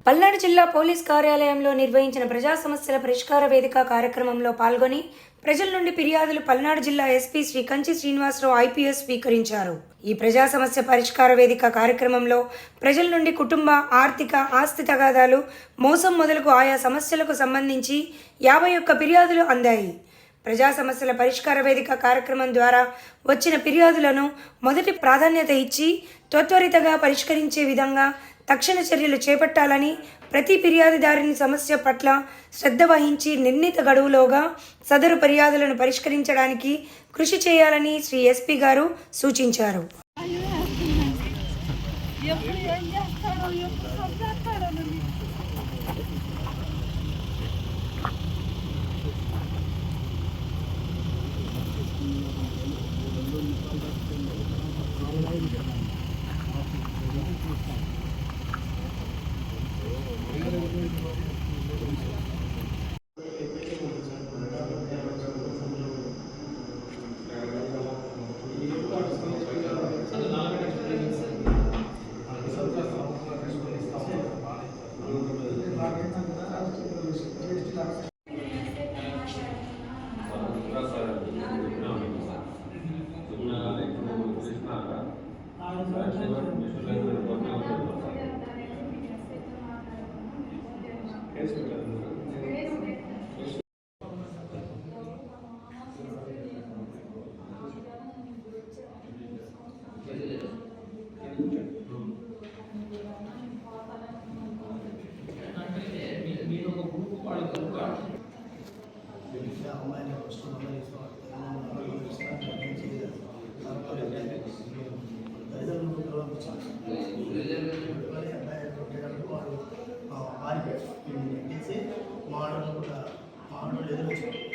పల్నాడు జిల్లా పోలీస్ కార్యాలయంలో నిర్వహించిన ప్రజా సమస్యల పరిష్కార వేదిక కార్యక్రమంలో పాల్గొని ప్రజల నుండి ఫిర్యాదులు పల్నాడు జిల్లా ఎస్పీ శ్రీ కంచి శ్రీనివాసరావు ఐపీఎస్ స్వీకరించారు. ఈ ప్రజా సమస్య పరిష్కార వేదిక కార్యక్రమంలో ప్రజల నుండి కుటుంబ, ఆర్థిక, ఆస్తి తగాదాలు, మోసం మొదలుగు ఆయా సమస్యలకు సంబంధించి 51 ఫిర్యాదులు అందాయి. ప్రజా సమస్యల పరిష్కార వేదిక కార్యక్రమం ద్వారా వచ్చిన ఫిర్యాదులను మొదటి ప్రాధాన్యత ఇచ్చి త్వరితగా పరిష్కరించే విధంగా తక్షణ చర్యలు చేపట్టాలని, ప్రతి ఫిర్యాదుదారుని సమస్య పట్ల శ్రద్ధ వహించి నిర్ణీత గడువులోగా సదరు ఫిర్యాదులను పరిష్కరించడానికి కృషి చేయాలని శ్రీ ఎస్పీ గారు సూచించారు. మాడలు ఎదురొచ్చింది.